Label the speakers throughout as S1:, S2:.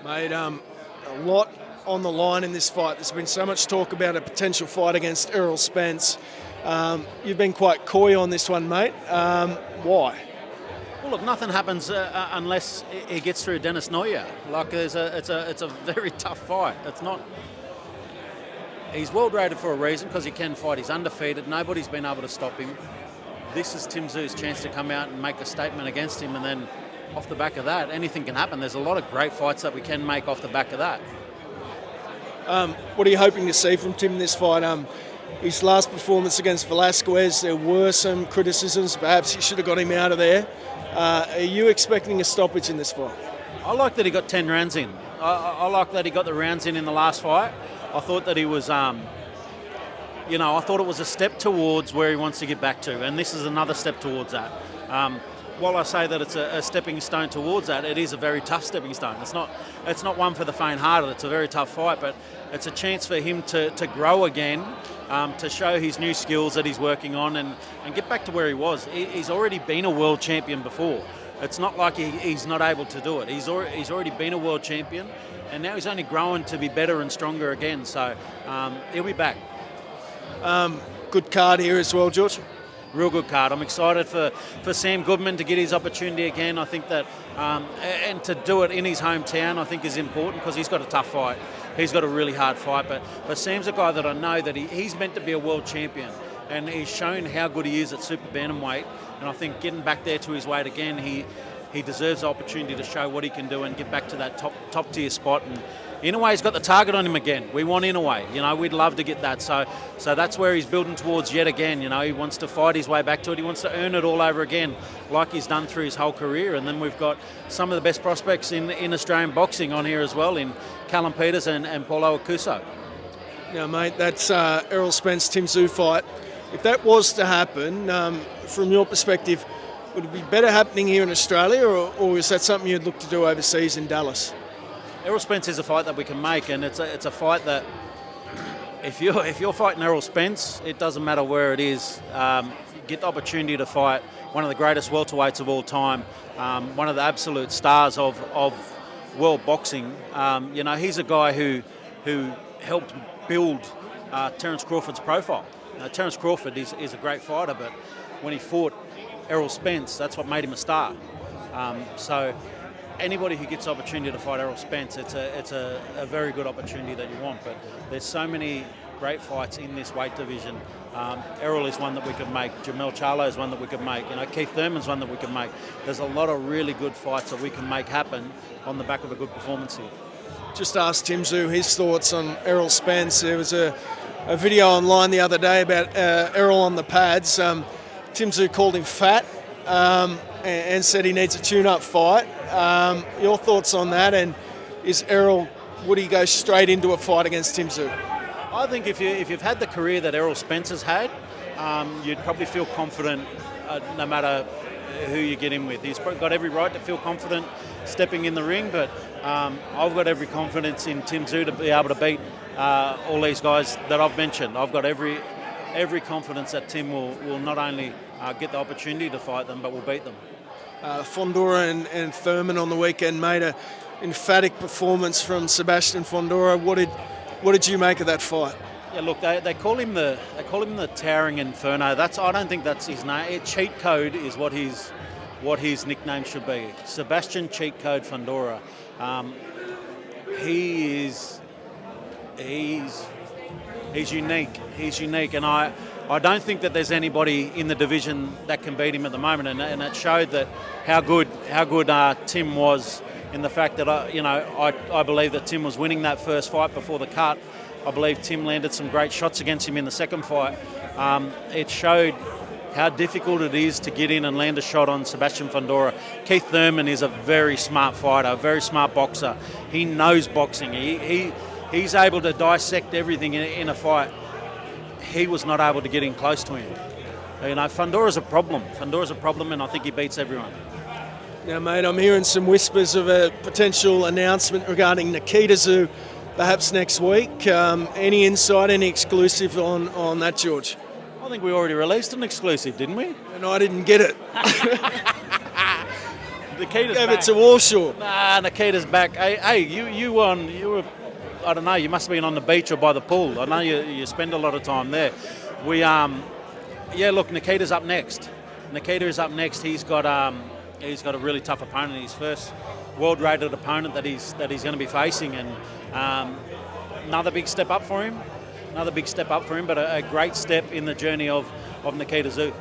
S1: Mate, a lot on the line in this fight. There's been so much talk about a potential fight against Errol Spence. You've been quite coy on this one, mate. Why?
S2: Well, look, nothing happens unless he gets through Tszyu-Denis Nurja. Like, it's a very tough fight. It's not. He's world rated for a reason because he can fight. He's undefeated. Nobody's been able to stop him. This is Tim Tszyu's chance to come out and make a statement against him, and then off the back of that, anything can happen. There's a lot of great fights that we can make off the back of that.
S1: What are you hoping to see from Tim in this fight? His last performance against Velasquez, there were some criticisms. Perhaps you should have got him out of there. Are you expecting a stoppage in this fight?
S2: I like that he got 10 rounds in. I like that he got the rounds in the last fight. I thought that he was, I thought it was a step towards where he wants to get back to, and this is another step towards that. While I say that it's a stepping stone towards that, it is a very tough stepping stone. It's not one for the faint-hearted. It's a very tough fight, but it's a chance for him to grow again, to show his new skills that he's working on and get back to where he was. He's already been a world champion before. It's not like he's not able to do it. He's already been a world champion, and now he's only growing to be better and stronger again. So he'll be back.
S1: Good card here as well, George.
S2: Real good card. I'm excited for Sam Goodman to get his opportunity again. I think that, and to do it in his hometown, I think is important because he's got a tough fight. He's got a really hard fight, but Sam's a guy that I know that he's meant to be a world champion, and he's shown how good he is at super bantamweight. And I think getting back there to his weight again, he deserves the opportunity to show what he can do and get back to that top tier spot. And Inouye's got the target on him again. We want Inoue. We'd love to get that. So that's where he's building towards yet again. He wants to fight his way back to it. He wants to earn it all over again, like he's done through his whole career. And then we've got some of the best prospects in Australian boxing on here as well, in Callum Peters and Paulo Acuso.
S1: Yeah, mate, that's Errol Spence, Tim Tszyu fight. If that was to happen, from your perspective, would it be better happening here in Australia, or is that something you'd look to do overseas in Dallas?
S2: Errol Spence is a fight that we can make, and it's a fight that if you're fighting Errol Spence, it doesn't matter where it is. You get the opportunity to fight one of the greatest welterweights of all time, one of the absolute stars of world boxing. He's a guy who helped build Terence Crawford's profile. Terence Crawford is a great fighter, but when he fought Errol Spence, that's what made him a star. So anybody who gets the opportunity to fight Errol Spence, it's a very good opportunity that you want. But there's so many great fights in this weight division. Errol is one that we could make. Jamel Charlo is one that we could make. Keith Thurman's one that we could make. There's a lot of really good fights that we can make happen on the back of a good performance here.
S1: Just asked Tim Tszyu his thoughts on Errol Spence. There was a video online the other day about Errol on the pads. Tim Tszyu called him fat and said he needs a tune-up fight. Your thoughts on that, and is Errol, would he go straight into a fight against Tim Tszyu?
S2: I think if you've had the career that Errol Spence has had, you'd probably feel confident no matter who you get in with. He's got every right to feel confident stepping in the ring, but I've got every confidence in Tim Tszyu to be able to beat all these guys that I've mentioned. I've got every confidence that Tim will not only get the opportunity to fight them, but will beat them.
S1: Fundora and Thurman on the weekend made an emphatic performance from Sebastian Fundora. What did you make of that fight?
S2: Yeah, look, they call him the Towering Inferno. I don't think that's his name. Cheat Code is what his nickname should be. Sebastian Cheat Code Fundora. He's unique. He's unique, and I don't think that there's anybody in the division that can beat him at the moment. And it showed that how good Tim was, in the fact that I believe that Tim was winning that first fight before the cut. I believe Tim landed some great shots against him in the second fight. It showed how difficult it is to get in and land a shot on Sebastian Fundora. Keith Thurman is a very smart fighter, a very smart boxer. He knows boxing. He's able to dissect everything in a fight. He was not able to get in close to him. Fundora's a problem. And I think he beats everyone.
S1: Now, mate, I'm hearing some whispers of a potential announcement regarding Nikita Tszyu perhaps next week. Any insight, any exclusive on that, George?
S2: I think we already released an exclusive, didn't we?
S1: And I didn't get it.
S2: Nikita's
S1: Gave
S2: back.
S1: it to Warshaw.
S2: Nah, Nikita's back. Hey, you were, I don't know, you must have been on the beach or by the pool. I know you spend a lot of time there. Look, Nikita's up next. Nikita is up next. He's got a really tough opponent. His first world-rated opponent that he's going to be facing, and another big step up for him. But a great step in the journey of Nikita Tszyu.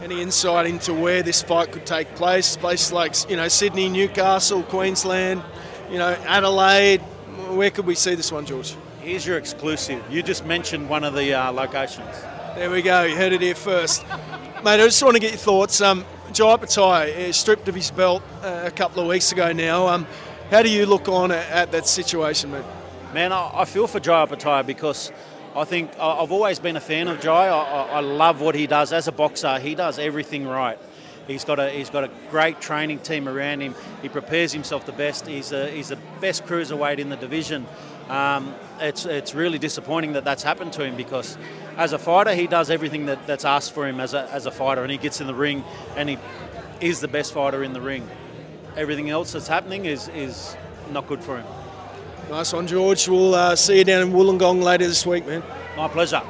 S1: Any insight into where this fight could take place? Places like, Sydney, Newcastle, Queensland, Adelaide. Where could we see this one, George?
S2: Here's your exclusive. You just mentioned one of the locations.
S1: There we go. You heard it here first. Mate, I just want to get your thoughts. Jai McAllister stripped of his belt a couple of weeks ago now. How do you look on at that situation, mate?
S2: Man, I feel for Jai McAllister because I think I've always been a fan of Jai. I love what he does as a boxer. He does everything right. He's got a great training team around him. He prepares himself the best. He's the best cruiserweight in the division. It's really disappointing that that's happened to him because as a fighter, he does everything that's asked for him as a fighter, and he gets in the ring and he is the best fighter in the ring. Everything else that's happening is not good for him.
S1: Nice one, George. We'll see you down in Wollongong later this week, man.
S2: My pleasure.